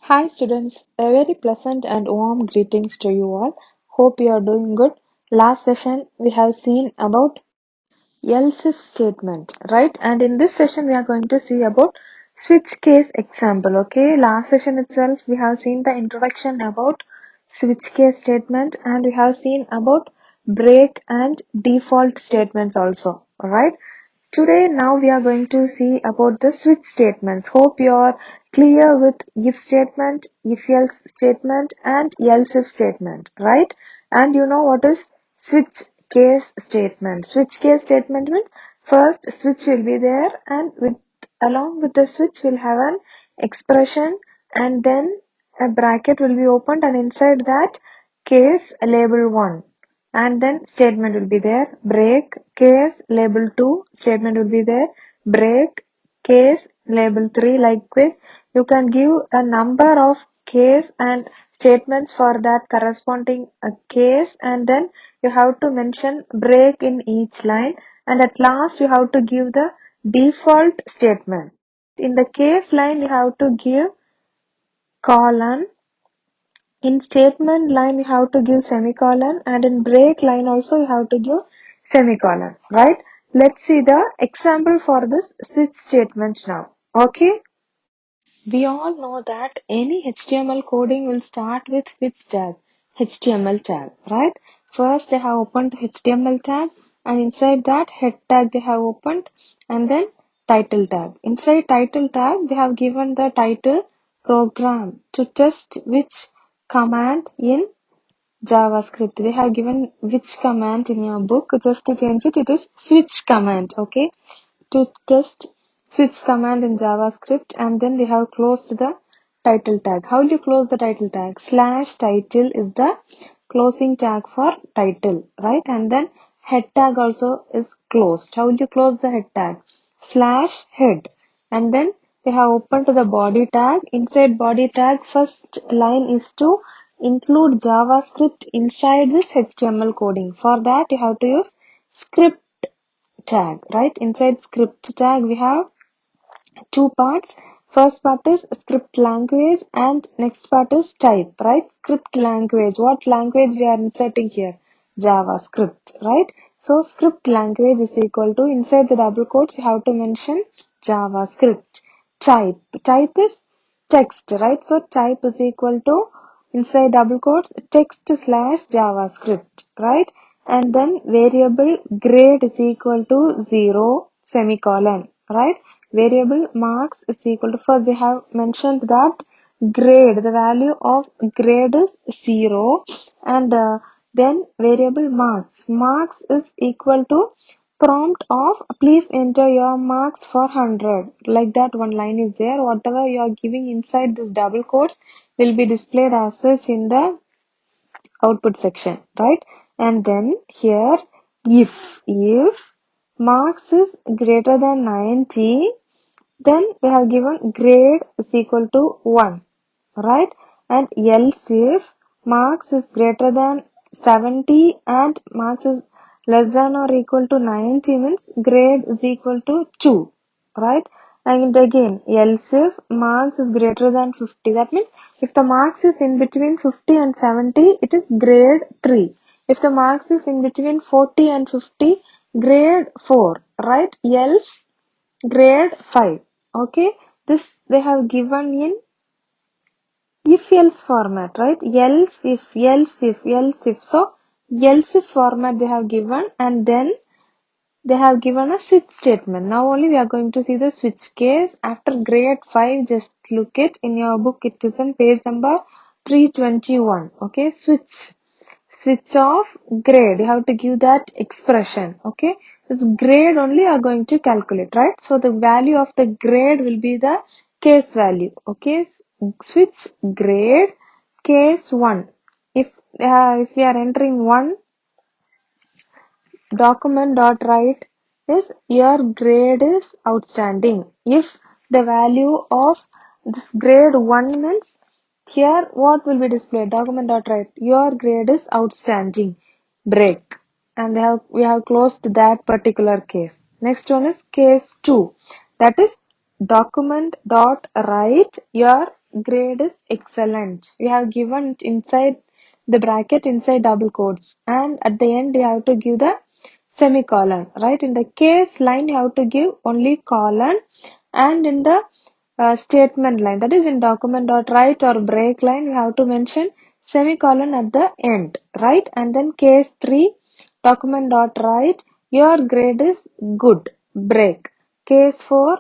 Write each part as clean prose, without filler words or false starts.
Hi students, a very pleasant and warm greetings to you all. Hope you are doing good. Last session we have seen about else if statement, right? And in this session we are going to see about switch case example, okay? Last session itself we have seen the introduction about switch case statement and we have seen about break and default statements also, alright? Today, now we are going to see about the switch statements. Hope you are clear with if statement, if else statement, and else if statement, right? And you know what is switch case statement? Switch case statement means first switch will be there, and along with the switch we'll have an expression, and then a bracket will be opened, and inside that case label 1, and then statement will be there. Break case label 2 statement will be there. Break case label 3. Likewise, you can give a number of case and statements for that corresponding case, and then you have to mention break in each line, and at last you have to give the default statement. In the case line you have to give colon. In statement line you have to give semicolon, and in break line also you have to give semicolon, right? Let's see the example for this switch statement now. Okay, we all know that any HTML coding will start with which tag? HTML tag, right? First they have opened HTML tag, and inside that head tag they have opened, and then title tag. Inside title tag they have given the title program to test which command in JavaScript. They have given which command in your book. Just to change it, it is switch command. Okay, to test switch command in JavaScript, and then they have closed the title tag. How do you close the title tag? Slash title is the closing tag for title, right? And then head tag also is closed. How do you close the head tag? Slash head. And then they have opened to the body tag. Inside body tag, first line is to include JavaScript inside this HTML coding. For that, you have to use script tag, right? Inside script tag we have two parts. First part is script language and next part is type, right? Script language, what language we are inserting here? JavaScript, right? So script language is equal to, inside the double quotes you have to mention JavaScript. Type is text, right? So type is equal to, inside double quotes, text slash JavaScript, right? And then variable grade is equal to 0 semicolon, right? Variable marks is equal to, first they have mentioned that grade, the value of grade is 0, and then variable marks is equal to prompt of please enter your marks for 100. Like that one line is there. Whatever you are giving inside this double quotes will be displayed as such in the output section, right? And then here if marks is greater than 90, then they have given grade is equal to 1, right? And else if marks is greater than 70 and marks is less than or equal to 90 means grade is equal to 2, right? And again, else if marks is greater than 50, that means if the marks is in between 50 and 70, it is grade 3. If the marks is in between 40 and 50, grade 4, right? Else grade 5. Okay, this they have given in if else format, right? Else if. So else if format they have given, and then they have given a switch statement. Now only we are going to see the switch case. After grade 5, just look it in your book. It is on page number 321. Okay, switch of grade. You have to give that expression. Okay, this grade only are going to calculate, right? So the value of the grade will be the case value. Okay, switch grade case 1. If we are entering 1, document dot write is your grade is outstanding. If the value of this grade 1 means, here what will be displayed? Document dot write your grade is outstanding. Break. And we have closed that particular case. Next one is case 2. That is document dot write your grade is excellent. We have given it inside the bracket, inside double quotes, and at the end you have to give the semicolon, right? In the case line you have to give only colon, and in the statement line, that is in document dot write or break line, you have to mention semicolon at the end, right? And then case 3, document dot write, your grade is good, break. Case 4,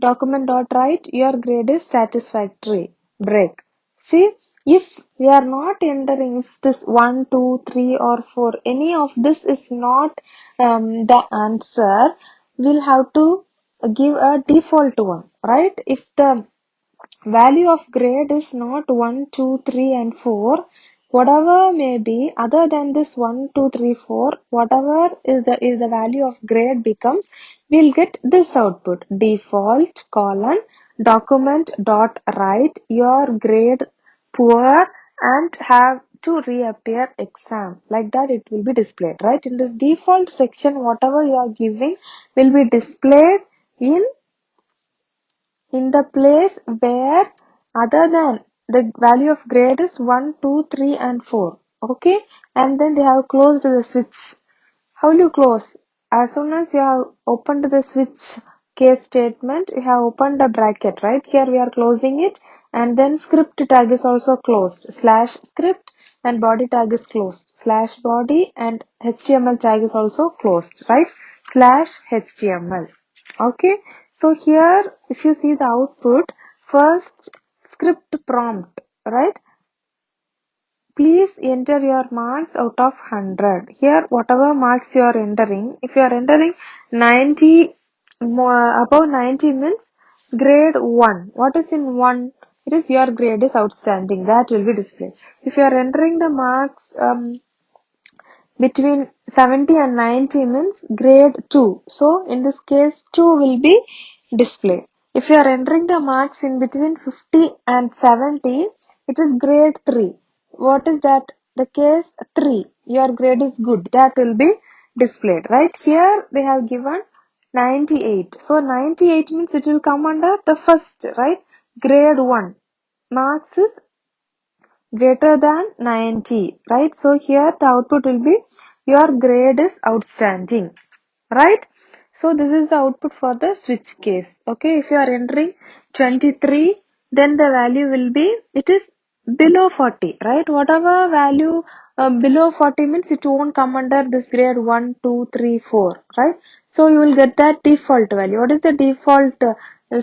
document dot write, your grade is satisfactory, break. See, if we are not entering, if this 1, 2, 3 or 4, any of this is not the answer, we'll have to give a default one, right? If the value of grade is not 1, 2, 3 and 4, whatever may be other than this 1, 2, 3, 4, whatever is the value of grade becomes, we'll get this output: default colon document dot write, your grade poor and have to reappear exam. Like that it will be displayed, right? In this default section, whatever you are giving will be displayed in the place where other than the value of grade is 1, 2, 3 and 4. Okay, and then they have closed the switch. How will you close? As soon as you have opened the switch case statement, you have opened the bracket, right? Here we are closing it, and then script tag is also closed. Slash script and body tag is closed. Slash body and HTML tag is also closed, right? Slash HTML. Okay, so here if you see the output, first script prompt, right? Please enter your marks out of 100. Here, whatever marks you are entering, if you are entering 90, above 90 means grade 1. What is in 1? It is your grade is outstanding. That will be displayed. If you are entering the marks between 70 and 90 means grade 2. So, in this case, 2 will be displayed. If you are entering the marks in between 50 and 70, it is grade 3. What is that? The case 3. Your grade is good. That will be displayed. Right here, they have given 98. So, 98 means it will come under the first, right? Grade 1. Marks is greater than 90, right? So here the output will be your grade is outstanding, right? So this is the output for the switch case. Okay, if you are entering 23, then the value will be, it is below 40, right? Whatever value below 40 means it won't come under this grade 1, 2, 3, 4, right? So you will get that default value. What is the default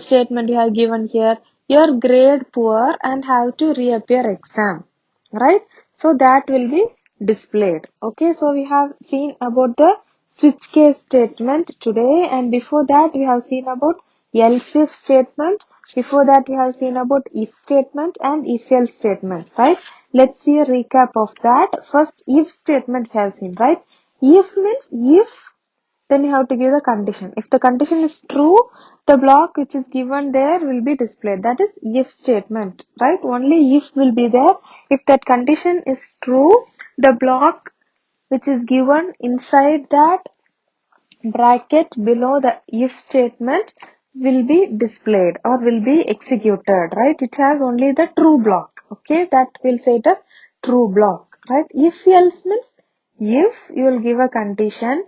statement you have given here? Your grade poor and have to reappear exam, right? So that will be displayed. Okay, so we have seen about the switch case statement today, and before that we have seen about else if statement. Before that we have seen about if statement and if else statement, right? Let's see a recap of that. First, if statement we have seen, right? If means if, then you have to give the condition. If the condition is true, the block which is given there will be displayed. That is if statement, right? Only if will be there. If that condition is true, the block which is given inside that bracket below the if statement will be displayed or will be executed, right? It has only the true block. Okay, that will say it as true block, right? If else means if you will give a condition,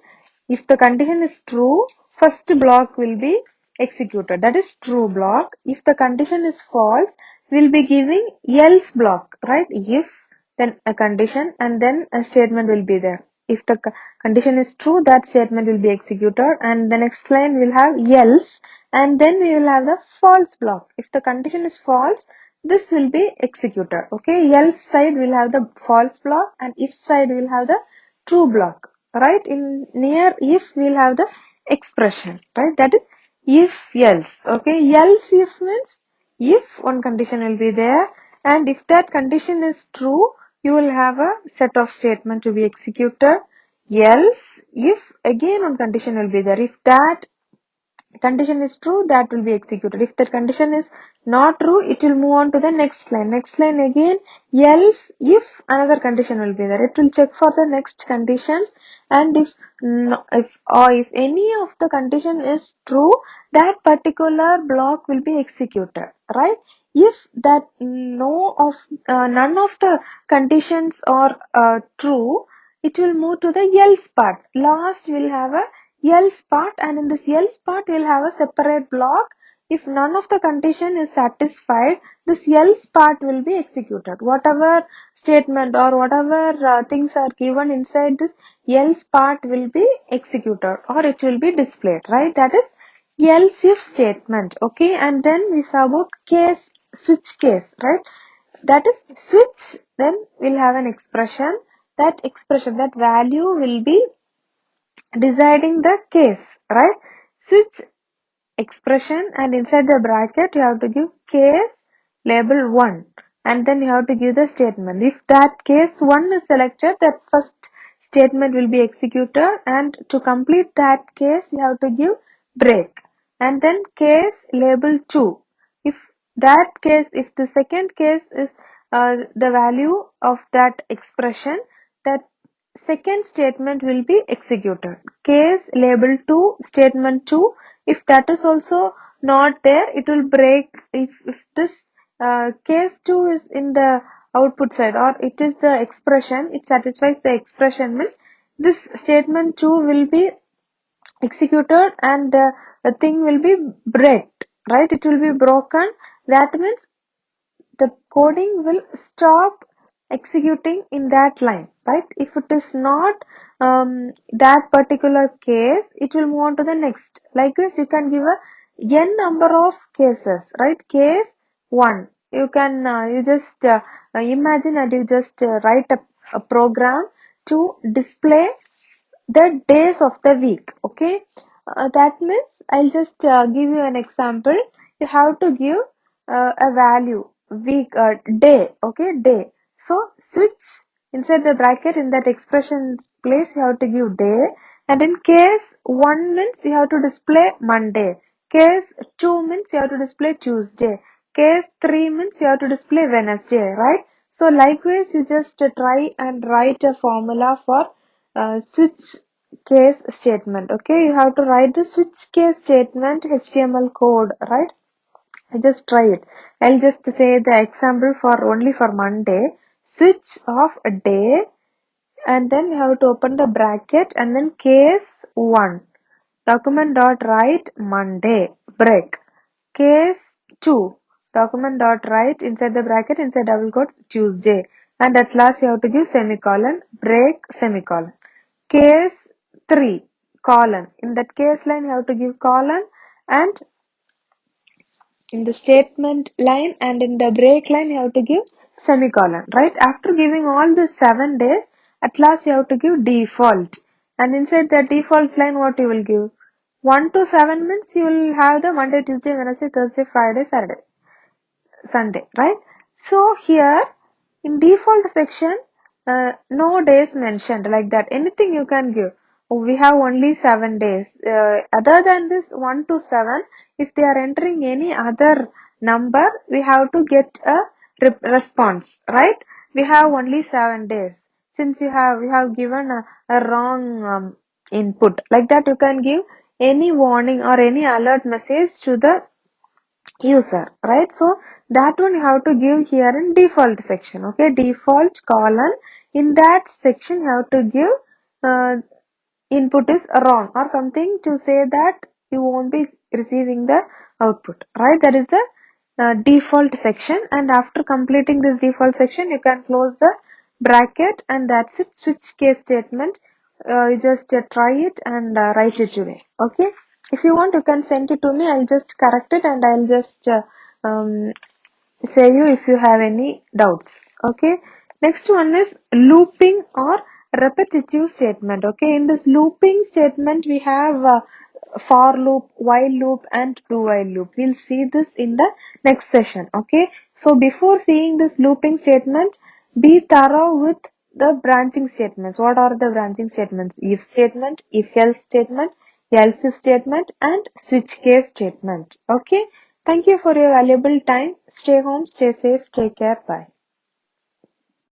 if the condition is true, first block will be executed, that is true block. If the condition is false, we'll be giving else block, right? If, then a condition, and then a statement will be there. If the condition is true, that statement will be executed, and the next line will have else, and then we will have the false block. If the condition is false, this will be executed. Okay, else side will have the false block, and if side will have the true block, right? In near if we'll have the expression, right? That is if else. Okay, else if means if one condition will be there, and if that condition is true, you will have a set of statement to be executed. Else if again one condition will be there. If that condition is true, that will be executed. If that condition is not true, it will move on to the next line. Next line again, else if another condition will be there. It will check for the next conditions, and if no, if any of the condition is true, that particular block will be executed, right? If that none of the conditions are true, it will move to the else part. Last we'll have a else part, and in this else part we'll have a separate block. If none of the condition is satisfied, this else part will be executed. Whatever statement or whatever things are given inside this else part will be executed, or it will be displayed, right? That is else if statement. Okay, and then we saw about switch case, right? That is switch, then we'll have an expression. That value will be deciding the case, right? Switch expression, and inside the bracket you have to give case label 1, and then you have to give the statement. If that case 1 is selected, that first statement will be executed, and to complete that case you have to give break, and then case label 2. If the second case is the value of that expression, that second statement will be executed. Case label 2 statement 2. If that is also not there, it will break. If this case 2 is in the output side, or it is the expression, it satisfies the expression, means this statement 2 will be executed, and the thing will be breaked, right? It will be broken. That means the coding will stop executing in that line, right? If it is not that particular case, it will move on to the next. Likewise, you can give a n number of cases, right? Case 1, you can you just imagine, and you just write a program to display the days of the week. Okay, that means I'll just give you an example. You have to give a value week, day. Okay, day. So switch inside the bracket, in that expressions place you have to give day, and in case 1 means you have to display Monday, case 2 means you have to display Tuesday, case 3 means you have to display Wednesday, right? So likewise, you just try and write a formula for switch case statement. Okay, you have to write the switch case statement HTML code, right? I just try it. I'll just say the example for only for Monday. Switch of a day, and then you have to open the bracket, and then case 1. Document dot write Monday, break. Case 2. Document dot write inside the bracket, inside double quotes, Tuesday. And at last you have to give semicolon, break, semicolon. Case 3, colon. In that case line you have to give colon, and in the statement line and in the break line you have to give semicolon, right? After giving all the 7 days, at last you have to give default, and inside the default line what you will give? 1 to 7 means you will have the Monday, Tuesday, Wednesday, Thursday, Friday, Saturday, Sunday, right? So here in default section, no days mentioned, like that. Anything you can give. We have only 7 days. Other than this 1 to 7, if they are entering any other number, we have to get a response, right? We have only 7 days. Since we have given a wrong input, like that, you can give any warning or any alert message to the user, right? So that one you have to give here in default section. Okay, default colon. In that section you have to give input is wrong or something to say that you won't be receiving the output, right? That is the default section, and after completing this default section you can close the bracket, and that's it. Switch case statement. You just try it and write it today. Okay, if you want you can send it to me. I'll just correct it, and I'll just um, say you if you have any doubts. Okay, next one is looping or repetitive statement. Okay, in this looping statement we have for loop, while loop, and do while loop. We'll see this in the next session. Okay, so before seeing this looping statement, be thorough with the branching statements. What are the branching statements? If statement, if else statement, else if statement, and switch case statement. Okay, thank you for your valuable time. Stay home, stay safe, take care, bye.